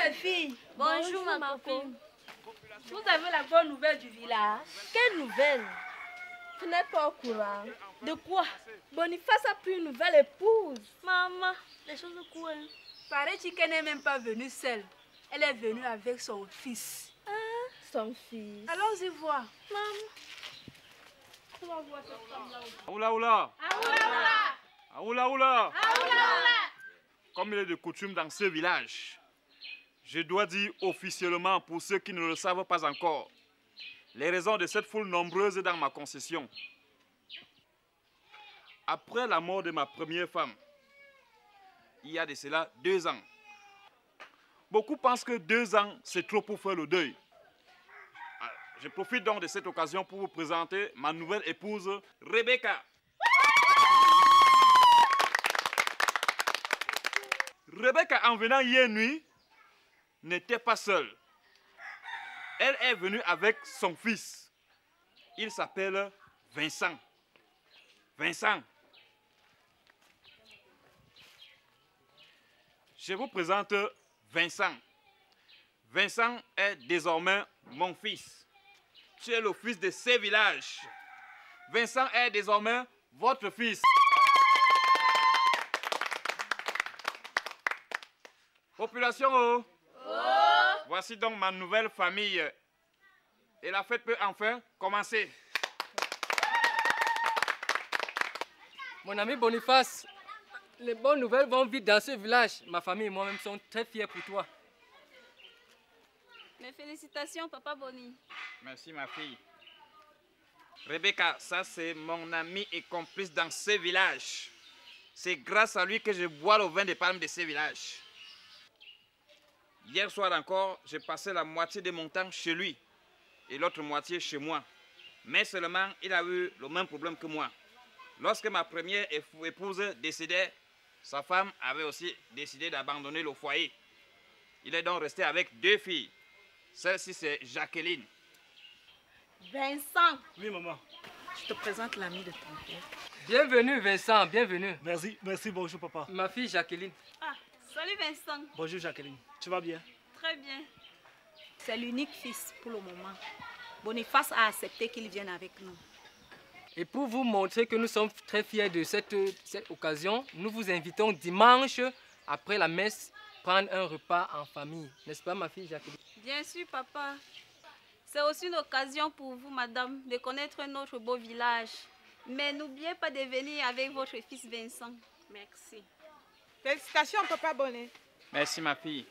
mes filles. Bonjour ma copine. Vous avez la bonne nouvelle du village? Quelle nouvelle? Vous n'êtes pas au courant. De quoi? Boniface a pris une nouvelle épouse. Maman, les choses courent. Paraît-il qu'elle n'est même pas venue seule. Elle est venue avec son fils. Ah, son fils. Allons-y voir. Maman. Oula oula. Oula oula. Comme il est de coutume dans ce village, je dois dire officiellement pour ceux qui ne le savent pas encore, les raisons de cette foule nombreuse dans ma concession. Après la mort de ma première femme, il y a de cela 2 ans. Beaucoup pensent que 2 ans, c'est trop pour faire le deuil. Je profite donc de cette occasion pour vous présenter ma nouvelle épouse, Rebecca. Rebecca, en venant hier nuit, n'était pas seule. Elle est venue avec son fils. Il s'appelle Vincent. Vincent. Je vous présente Vincent. Vincent est désormais mon fils. Tu es le fils de ces villages. Vincent est désormais votre fils. Population, oh. Voici donc ma nouvelle famille. Et la fête peut enfin commencer. Mon ami Boniface, les bonnes nouvelles vont vite dans ce village. Ma famille et moi-même sommes très fiers pour toi. Mes félicitations, papa Boni. Merci, ma fille. Rebecca, ça c'est mon ami et complice dans ce village. C'est grâce à lui que je bois le vin de palme de ce village. Hier soir encore, j'ai passé la moitié de mon temps chez lui et l'autre moitié chez moi. Mais seulement, il a eu le même problème que moi. Lorsque ma première épouse décédait, sa femme avait aussi décidé d'abandonner le foyer. Il est donc resté avec 2 filles. Celle-ci, c'est Jacqueline. Vincent. Oui, maman. Je te présente l'ami de ton père. Bienvenue Vincent, bienvenue. Merci, bonjour papa. Ma fille Jacqueline. Ah, salut Vincent. Bonjour Jacqueline, tu vas bien? Très bien. C'est l'unique fils pour le moment. Boniface a accepté qu'il vienne avec nous. Et pour vous montrer que nous sommes très fiers de cette occasion, nous vous invitons dimanche, après la messe, prendre un repas en famille. N'est-ce pas ma fille Jacqueline? Bien sûr papa. C'est aussi une occasion pour vous madame de connaître notre beau village. Mais n'oubliez pas de venir avec votre fils Vincent. Merci. Félicitations, papa Bonnet. Merci, ma fille.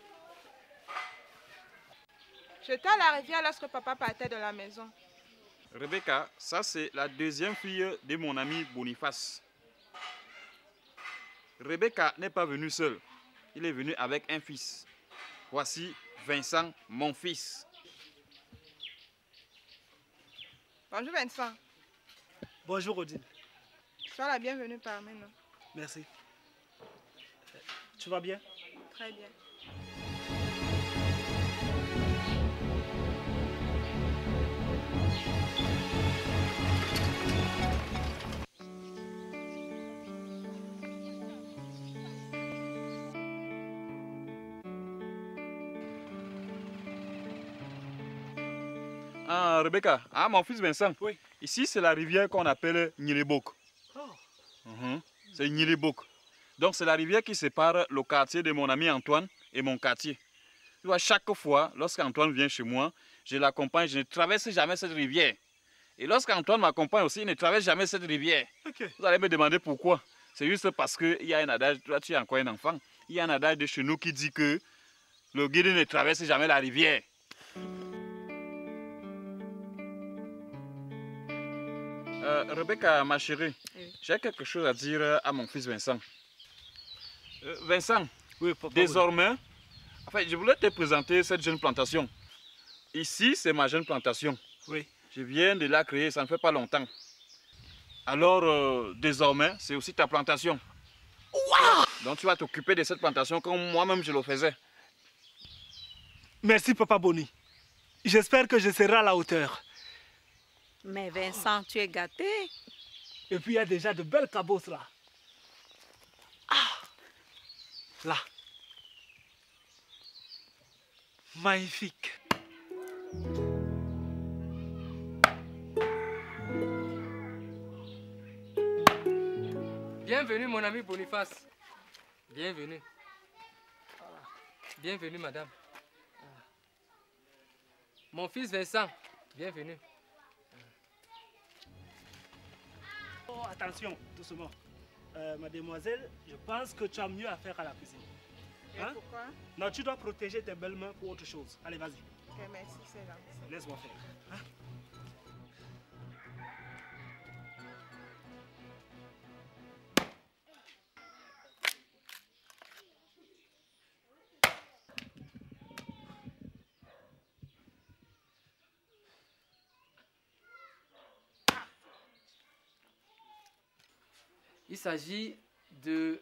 J'étais à la rivière lorsque papa partait de la maison. Rebecca, ça c'est la 2e fille de mon ami Boniface. Rebecca n'est pas venue seule. Il est venu avec un fils. Voici Vincent, mon fils. Bonjour Vincent. Bonjour Odile. Sois la bienvenue parmi nous. Merci. Tu vas bien? Très bien. Ah, Rebecca, mon fils Vincent. Oui. Ici, c'est la rivière qu'on appelle Nyilebok. Oh. C'est Nyilebok. Donc, c'est la rivière qui sépare le quartier de mon ami Antoine et mon quartier. Tu vois, chaque fois, lorsqu'Antoine vient chez moi, je l'accompagne, je ne traverse jamais cette rivière. Et lorsqu'Antoine m'accompagne aussi, il ne traverse jamais cette rivière. Ok. Vous allez me demander pourquoi. C'est juste parce qu'il y a un adage, toi tu es encore un enfant, il y a un adage de chez nous qui dit que le guide ne traverse jamais la rivière. Rebecca, ma chérie, Oui. j'ai quelque chose à dire à mon fils Vincent. Vincent, Oui, papa. désormais, je voulais te présenter cette jeune plantation. Ici, c'est ma jeune plantation. Oui. Je viens de la créer, ça ne fait pas longtemps. Alors, désormais, c'est aussi ta plantation. Wow! Donc, tu vas t'occuper de cette plantation comme moi-même je le faisais. Merci, papa Boni. J'espère que je serai à la hauteur. Mais Vincent, tu es gâté. Et puis, il y a déjà de belles cabosses là. Ah! Là. Magnifique. Bienvenue mon ami Boniface. Bienvenue. Bienvenue madame. Mon fils Vincent, bienvenue. Oh, attention, doucement. Mademoiselle, je pense que tu as mieux à faire à la cuisine. Et pourquoi? Non, tu dois protéger tes belles mains pour autre chose. Allez, vas-y. Ok, merci, c'est gentil. Laisse-moi faire. Hein? Il s'agit de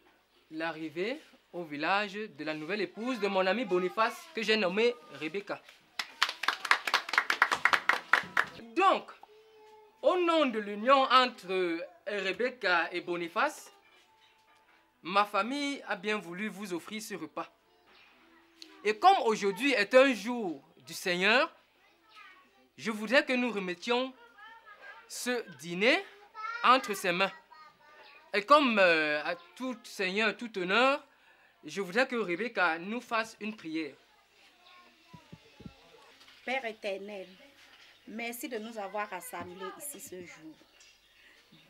l'arrivée au village de la nouvelle épouse de mon ami Boniface que j'ai nommé Rebecca. Donc, au nom de l'union entre Rebecca et Boniface, ma famille a bien voulu vous offrir ce repas. Et comme aujourd'hui est un jour du Seigneur, je voudrais que nous remettions ce dîner entre ses mains. Et comme à tout Seigneur, tout honneur, je voudrais que Rebecca nous fasse une prière. Père éternel, merci de nous avoir rassemblés ici ce jour.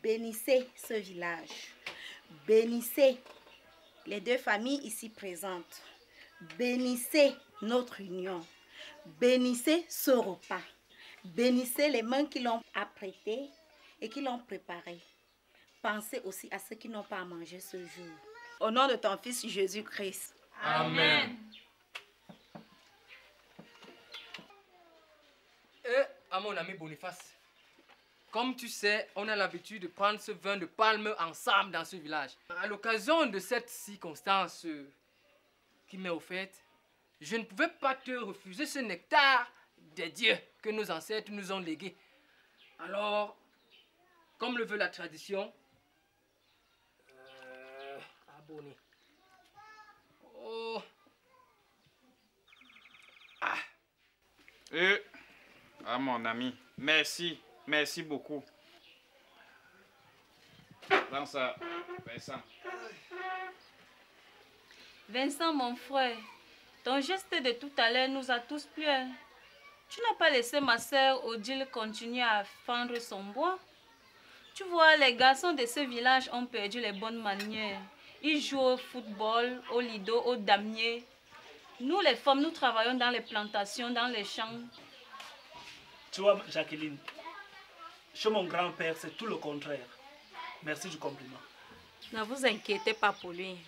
Bénissez ce village. Bénissez les deux familles ici présentes. Bénissez notre union. Bénissez ce repas. Bénissez les mains qui l'ont apprêté et qui l'ont préparé. Pensez aussi à ceux qui n'ont pas à manger ce jour. Au nom de ton Fils Jésus-Christ. Amen. Et à mon ami Boniface, comme tu sais, on a l'habitude de prendre ce vin de palme ensemble dans ce village. À l'occasion de cette circonstance qui m'est offerte, je ne pouvais pas te refuser ce nectar des dieux que nos ancêtres nous ont légué. Alors, comme le veut la tradition, abonné. Oh. Ah, mon ami, merci beaucoup. Prends ça, Vincent. Vincent, mon frère, ton geste de tout à l'heure nous a tous plu. Hein? Tu n'as pas laissé ma sœur Odile continuer à fendre son bois. Tu vois, les garçons de ce village ont perdu les bonnes manières. Ils jouent au football, au lido, au damier. Nous, les femmes, nous travaillons dans les plantations, dans les champs. Tu vois, Jacqueline, chez mon grand-père, c'est tout le contraire. Merci du compliment. Ne vous inquiétez pas pour lui.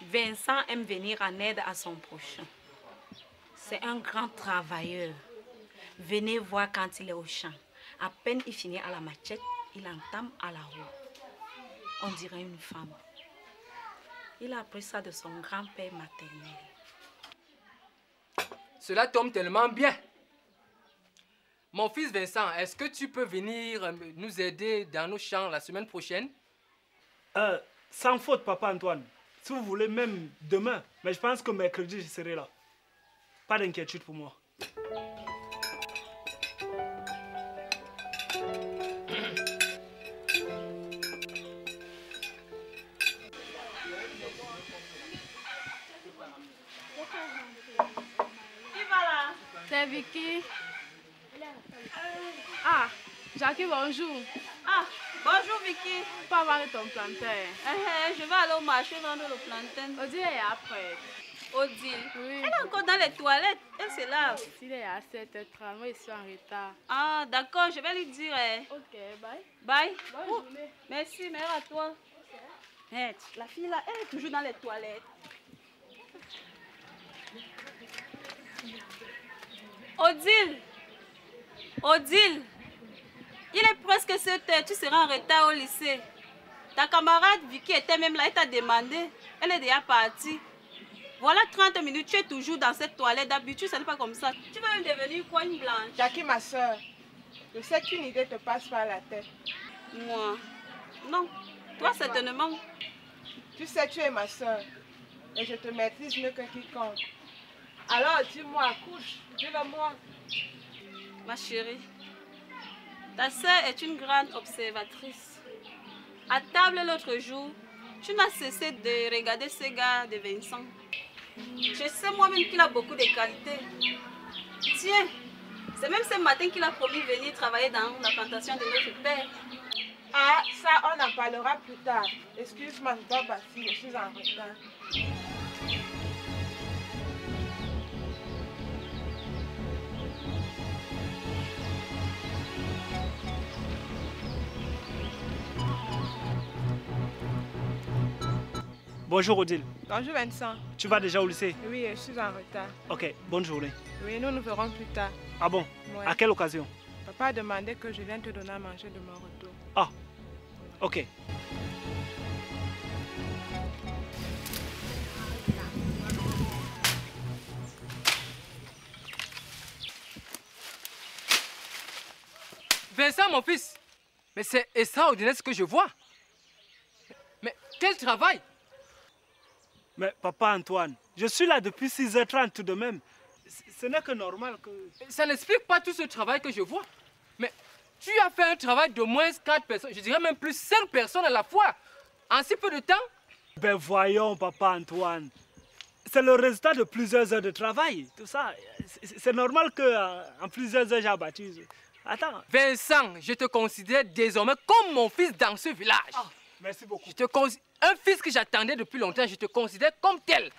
Vincent aime venir en aide à son prochain. C'est un grand travailleur. Venez voir quand il est au champ. À peine il finit à la machette, il entame à la roue. On dirait une femme. Il a appris ça de son grand-père maternel. Cela tombe tellement bien. Mon fils Vincent, est-ce que tu peux venir nous aider dans nos champs la semaine prochaine? Sans faute, papa Antoine. Si vous voulez, même demain. Mais je pense que mercredi, je serai là. Pas d'inquiétude pour moi. C'est Vicky. Ah, Jackie, bonjour. Ah, bonjour Vicky. Pas voir ton plantain. Je vais aller au marché vendre le plantain. Odile est après. Odile, Oui. elle est encore dans les toilettes. Elle se lave. Il est à 7h30, moi je suis en retard. Ah, d'accord, je vais lui dire. Ok, bye. Bye. Bonne Oh, journée. merci, mère à toi. La fille là, elle est toujours dans les toilettes. Odile, Odile, il est presque 7h, tu seras en retard au lycée. Ta camarade Vicky était même là, elle t'a demandé. Elle est déjà partie. Voilà 30 minutes, tu es toujours dans cette toilette. D'habitude, ce n'est pas comme ça. Tu vas même devenir quoi, une blanche? Jackie, ma soeur, je sais qu'une idée te passe par la tête. Moi? Non. Toi, certainement. Tu sais, tu es ma soeur et je te maîtrise mieux que quiconque. Alors dis-moi, couche, dis-le-moi. Ma chérie, ta sœur est une grande observatrice. À table l'autre jour, tu n'as cessé de regarder ce gars de Vincent. Je sais moi-même qu'il a beaucoup de qualités. Tiens, c'est même ce matin qu'il a promis de venir travailler dans la plantation de notre père. Ah, ça, on en parlera plus tard. Excuse-moi, je dois partir, je suis en retard. Bonjour Odile. Bonjour Vincent. Tu vas déjà au lycée? Oui, je suis en retard. Ok, bonne journée. Oui, nous nous verrons plus tard. Ah bon? Ouais. À quelle occasion? Papa a demandé que je vienne te donner à manger de mon retour. Ah, ok. Vincent, mon fils, mais c'est extraordinaire ce que je vois. Mais quel travail! Mais papa Antoine, je suis là depuis 6h30 tout de même. Ce n'est que normal que... Ça n'explique pas tout ce travail que je vois. Mais tu as fait un travail de moins 4 personnes, je dirais même plus 5 personnes à la fois, en si peu de temps. Ben voyons papa Antoine, c'est le résultat de plusieurs heures de travail, tout ça. C'est normal qu'en plusieurs heures j'ai abattu. Attends. Vincent, je te considère désormais comme mon fils dans ce village. Ah, merci beaucoup. Un fils que j'attendais depuis longtemps, je te considère comme tel.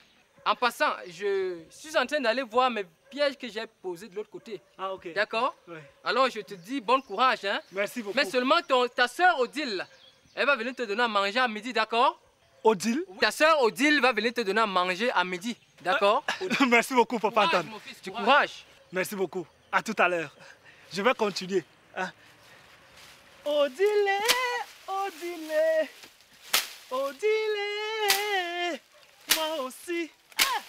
En passant, je suis en train d'aller voir mes pièges que j'ai posés de l'autre côté. Ah, ok. D'accord? Ouais. Alors, je te dis bon courage. Hein? Merci beaucoup. Mais seulement ta soeur Odile, elle va venir te donner à manger à midi, d'accord? Odile? Ta soeur Odile va venir te donner à manger à midi, d'accord? Merci beaucoup, papa Courage, Antoine. mon fils, du courage. Merci beaucoup. À tout à l'heure. Je vais continuer. Hein? Odile, Odile, Odile, moi aussi. Ah!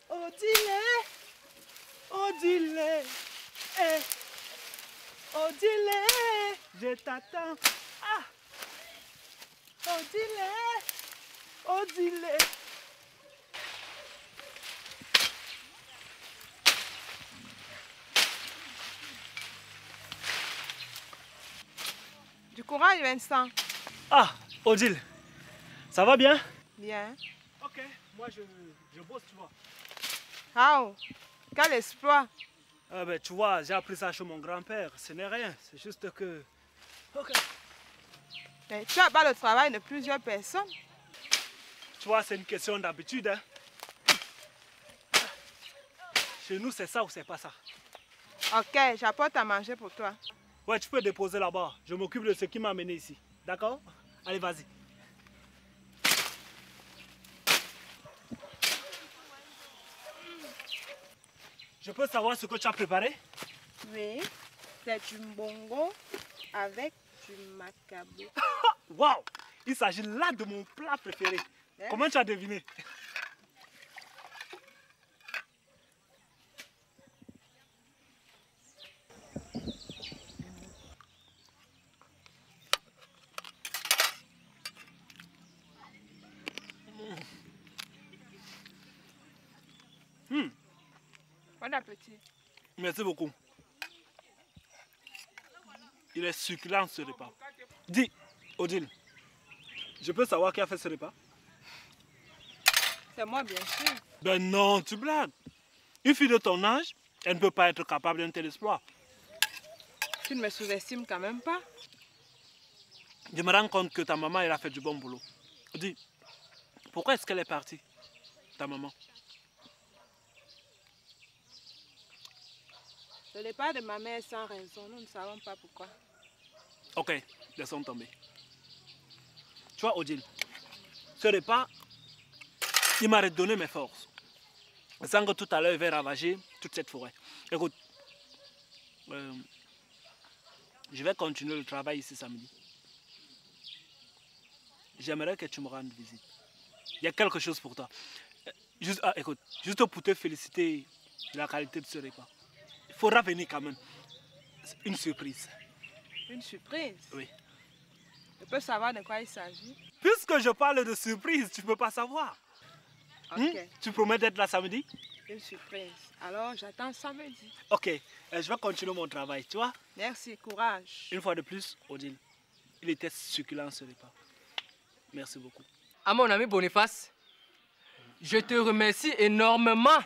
Odile, Odile, eh. Odile, je t'attends. Ah! Odile, Odile. Du courage Vincent. Ah, Odile, ça va bien? Bien. Ok, moi je bosse, tu vois. Oh, quel exploit. Ah ben, tu vois, j'ai appris ça chez mon grand-père. Ce n'est rien, c'est juste que... Ok. Mais tu as pas le travail de plusieurs personnes. Tu vois, c'est une question d'habitude. Hein? Chez nous, c'est ça ou c'est pas ça. Ok, j'apporte à manger pour toi. Ouais, tu peux déposer là-bas. Je m'occupe de ce qui m'a amené ici. D'accord? Allez, vas-y. Je peux savoir ce que tu as préparé? Oui, c'est du mbongo avec du macabo. Waouh! Il s'agit là de mon plat préféré. Hein? Comment tu as deviné? Bon appétit. Merci beaucoup. Il est succulent ce repas. Dis, Odile, je peux savoir qui a fait ce repas? C'est moi, bien sûr. Ben non, tu blagues. Une fille de ton âge, elle ne peut pas être capable d'un tel exploit. Tu ne me sous-estimes quand même pas. Je me rends compte que ta maman, elle a fait du bon boulot. Dis, pourquoi est-ce qu'elle est partie, ta maman? Le départ de ma mère est sans raison. Nous ne savons pas pourquoi. Ok, laissons tomber. Tu vois, Odile, ce repas, il m'a redonné mes forces. Sans que tout à l'heure, il va ravager toute cette forêt. Écoute, je vais continuer le travail ici samedi. J'aimerais que tu me rendes visite. Il y a quelque chose pour toi. Écoute, juste pour te féliciter de la qualité de ce repas. Il faudra venir quand même. Une surprise. Une surprise? Oui. Je peux savoir de quoi il s'agit? Puisque je parle de surprise, tu ne peux pas savoir. Ok. Tu promets d'être là samedi? une surprise. Alors, j'attends samedi. Ok, je vais continuer mon travail, tu vois. Merci, courage. Une fois de plus, Odile, il était succulent ce repas. Merci beaucoup. À mon ami Boniface, je te remercie énormément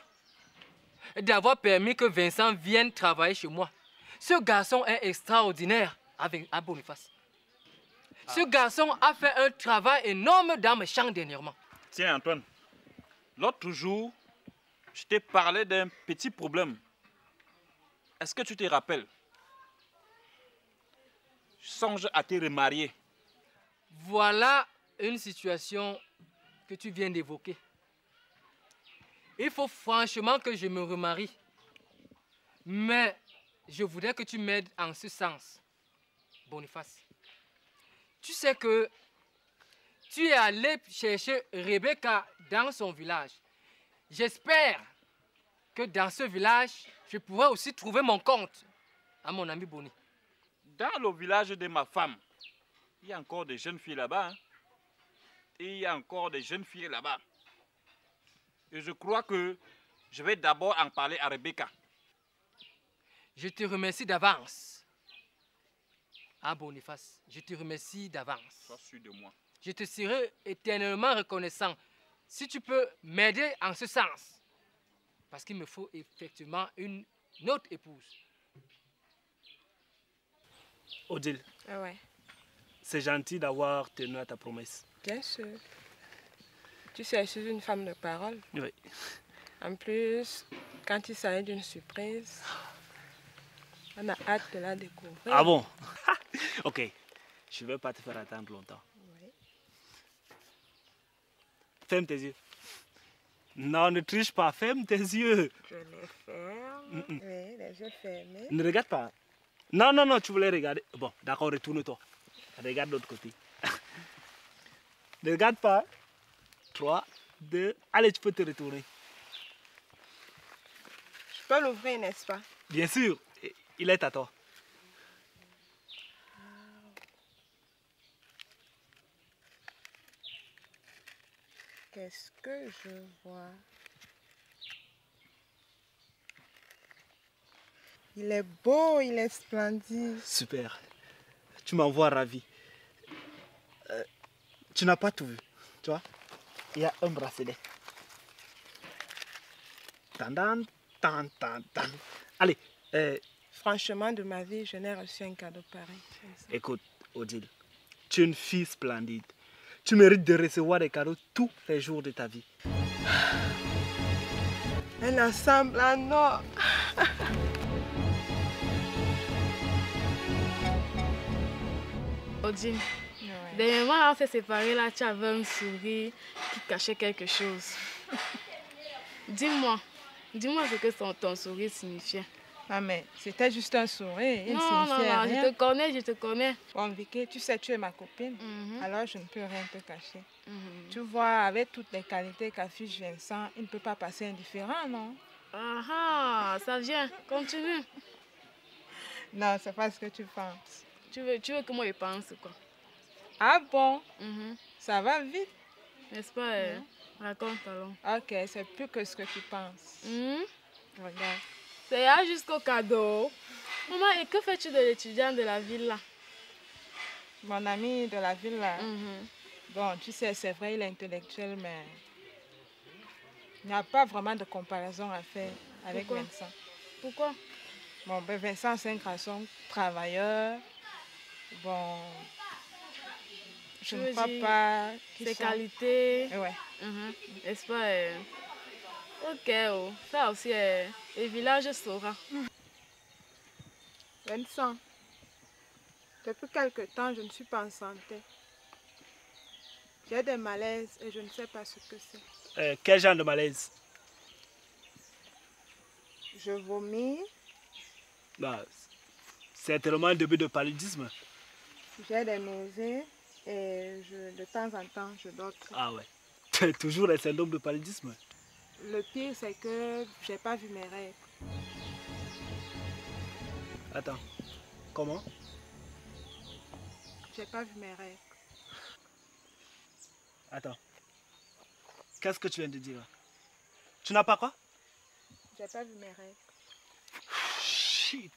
d'avoir permis que Vincent vienne travailler chez moi. Ce garçon est extraordinaire avec Boniface. Ce garçon a fait un travail énorme dans mes champs dernièrement. Tiens, Antoine, l'autre jour, je t'ai parlé d'un petit problème. Est-ce que tu te rappelles? Je songe à te remarier. Voilà une situation que tu viens d'évoquer. Il faut franchement que je me remarie. Mais je voudrais que tu m'aides en ce sens, Boniface. Tu sais que tu es allé chercher Rebecca dans son village. J'espère que dans ce village, je pourrai aussi trouver mon compte à mon ami Boni. Dans le village de ma femme, il y a encore des jeunes filles là-bas. Hein? Et il y a encore des jeunes filles là-bas. Et je crois que je vais d'abord en parler à Rebecca. Je te remercie d'avance. Ah Boniface, je te remercie d'avance. Sois sûr de moi. Je te serai éternellement reconnaissant si tu peux m'aider en ce sens. Parce qu'il me faut effectivement une autre épouse. Odile, Ah ouais, c'est gentil d'avoir tenu à ta promesse. bien sûr. Tu sais, je suis une femme de parole. Oui. En plus, quand il s'agit d'une surprise, on a hâte de la découvrir. Ah bon? Ok, je ne vais pas te faire attendre longtemps. Oui. Ferme tes yeux. Non, ne triche pas, ferme tes yeux. Je les ferme. Oui, les yeux fermés. Ne regarde pas. Non, non, non, tu voulais regarder. Bon, d'accord, retourne-toi. Regarde de l'autre côté. Ne regarde pas. 3, 2, allez, tu peux te retourner. Je peux l'ouvrir, n'est-ce pas? Bien sûr, il est à toi. Qu'est-ce que je vois? Il est beau, il est splendide. Super. Tu m'envoies ravi. Tu n'as pas tout vu, tu vois? Il y a un bracelet. Tandan, tan, tan, tan. Allez, Franchement, de ma vie, je n'ai reçu un cadeau pareil. écoute, Odile, tu es une fille splendide. Tu mérites de recevoir des cadeaux tous les jours de ta vie. Un ensemble en or. Odile, Ouais. dernièrement, on s'est séparés là, tu avais un sourire qui cachait quelque chose. Dis-moi ce que ton sourire signifiait. Ah, mais c'était juste un sourire. Il ne Non, signifiait rien. je te connais. Bon, Vicky, tu sais, tu es ma copine. Mhm. Alors, je ne peux rien te cacher. Mhm. Tu vois, avec toutes les qualités qu'affiche Vincent, il ne peut pas passer indifférent, non? Ah, ça vient, continue. Non, c'est pas ce que tu penses. Tu veux que moi je pense quoi? Ah bon? Mhm. Ça va vite. N'est-ce pas? Raconte alors. Ok, c'est plus que ce que tu penses. Mhm. Regarde. C'est là jusqu'au cadeau. Maman, et que fais-tu de l'étudiant de la ville là? Mon ami de la ville, là, Mhm. bon, tu sais, c'est vrai, il est intellectuel, mais il n'y a pas vraiment de comparaison à faire avec Pourquoi? Vincent. Pourquoi? Bon, ben Vincent, c'est un garçon travailleur. Bon, je Tu ne veux crois dire pas qu'il Ses soit... qualités. Ouais. Mhm. N'est-ce pas? Ok, oh. Ça aussi, le village saura. Vincent, depuis quelque temps, je ne suis pas en santé. J'ai des malaises et je ne sais pas ce que c'est. Quel genre de malaise? Je vomis, Bah, c'est tellement un début de paludisme. j'ai des nausées et de temps en temps, je dors trop. Ah ouais. Toujours les syndromes de paludisme. Le pire, c'est que j'ai pas vu mes règles. Attends. Comment? J'ai pas vu mes règles. Attends. Qu'est-ce que tu viens de dire là? Tu n'as pas quoi? J'ai pas vu mes règles. Shit.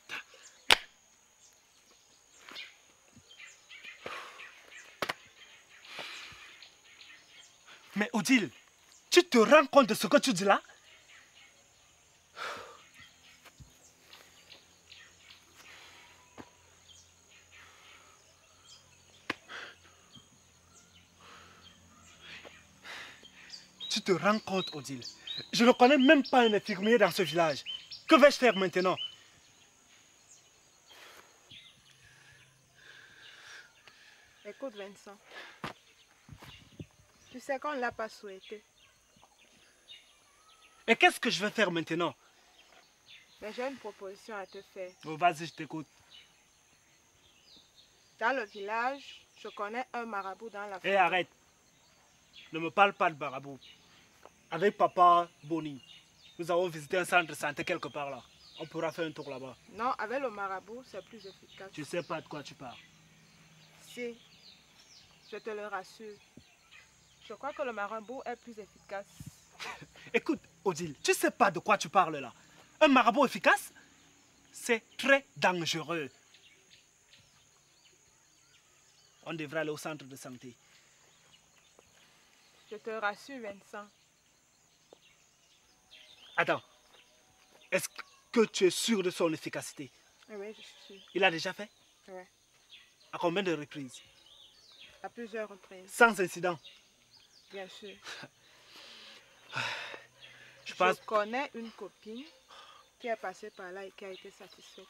Mais Odile, tu te rends compte de ce que tu dis là? Tu te rends compte, Odile? Je ne connais même pas un infirmier dans ce village. Que vais-je faire maintenant? Écoute, Vincent. Tu sais qu'on ne l'a pas souhaité. Et qu'est-ce que je vais faire maintenant? Mais j'ai une proposition à te faire. Oh, vas-y, je t'écoute. Dans le village, je connais un marabout dans la Hé, forêt. arrête. Ne me parle pas de marabout. Avec papa Boni, nous avons visité un centre de santé quelque part là. On pourra faire un tour là-bas. Non, avec le marabout, c'est plus efficace. Tu sais pas de quoi tu parles. Si, je te le rassure. Je crois que le marabout est plus efficace. Écoute, Odile, tu sais pas de quoi tu parles là. Un marabout efficace, c'est très dangereux. On devrait aller au centre de santé. Je te rassure, Vincent. Attends, est-ce que tu es sûr de son efficacité? Oui, je suis sûre. Il a déjà fait? Oui, À combien de reprises? à plusieurs reprises, Sans incident. bien sûr. Je pense... connais une copine qui est passée par là et qui a été satisfaite.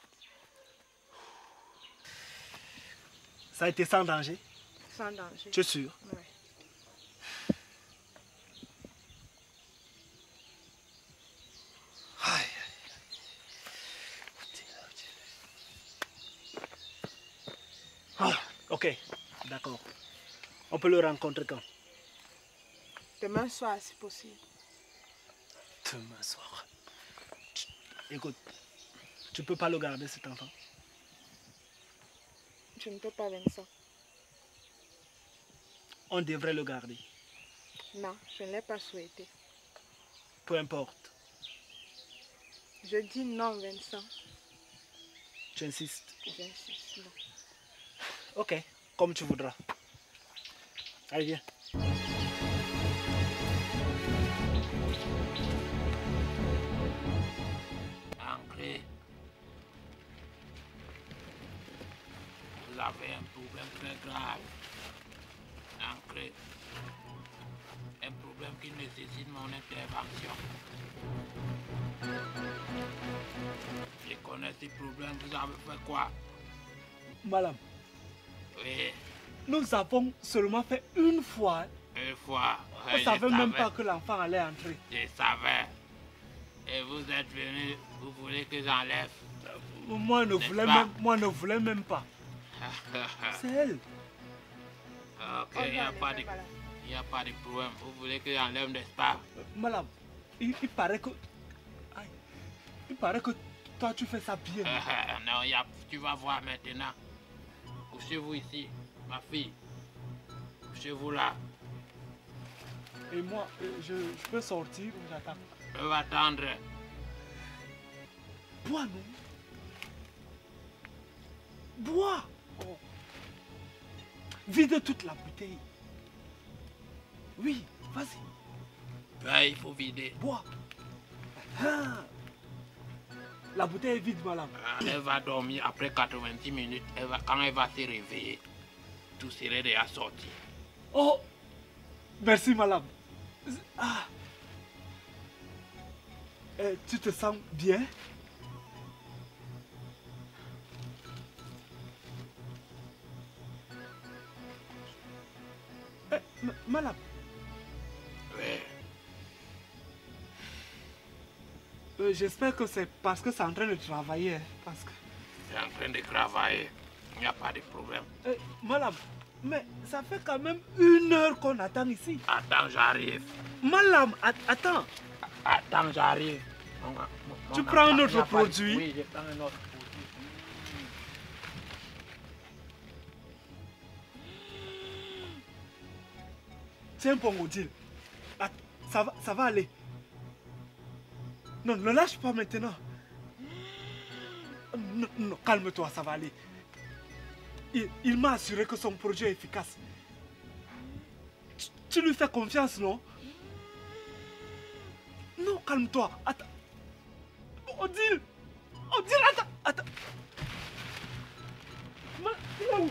Ça a été sans danger? Sans danger. Tu es sûr? Oui. Aïe. Ah, ok, d'accord. On peut le rencontrer quand? Demain soir, si possible. Demain soir. Écoute, tu peux pas le garder cet enfant? Je ne peux pas, Vincent. On devrait le garder. Non, je ne l'ai pas souhaité. Peu importe. Je dis non, Vincent. Tu insistes? J'insiste, non. Ok, comme tu voudras. Allez, viens. Ancré. Vous avez un problème très grave. Ancré. Un problème qui nécessite mon intervention. Je connais ce problème, vous avez fait quoi? Madame, Oui, nous avons seulement fait une fois. une fois. On ne savait même pas que l'enfant allait entrer. Je savais. Et vous êtes venu, vous voulez que j'enlève? Moi, ne voulais même pas. C'est elle. Ok, il n'y a pas de problème. Vous voulez que j'enlève, n'est-ce pas? Madame, il paraît que... Aïe. Il paraît que toi, tu fais ça bien. Non, tu vas voir maintenant. Couchez-vous ici, ma fille. Couchez-vous là. Et moi, je peux sortir ou j'attends? Je vais attendre. Bois, non? Bois! Oh. Vide toute la bouteille. Oui, vas-y. Ben, il faut vider. Bois. Ah. La bouteille est vide, madame. Elle va dormir après 86 minutes. Quand elle va se réveiller, tout serait déjà sorti. Oh! Merci, madame. Ah. Tu te sens bien? Madame. Oui. J'espère que c'est parce que c'est en train de travailler. Hein, parce que... C'est en train de travailler. Il n'y a pas de problème. Madame, mais ça fait quand même 1 heure qu'on attend ici. Attends, j'arrive. Madame, attends. Attends, j'arrive. Tu prends un autre produit? Oui, je prends un autre produit. Tiens, bon, Odile. Ça va aller. Non, ne lâche pas maintenant. Non, non, calme-toi, ça va aller. Il m'a assuré que son projet est efficace. Tu lui fais confiance, non? Non, calme-toi. Attends. Odile! Odile, attends! Attends! Non!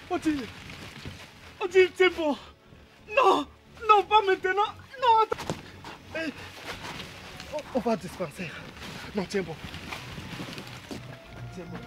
Odile! Odile, c'est bon! Non! Non, pas maintenant! Non, attends! Hey. On va dispenser. Non, tiens bon. Tiens bon.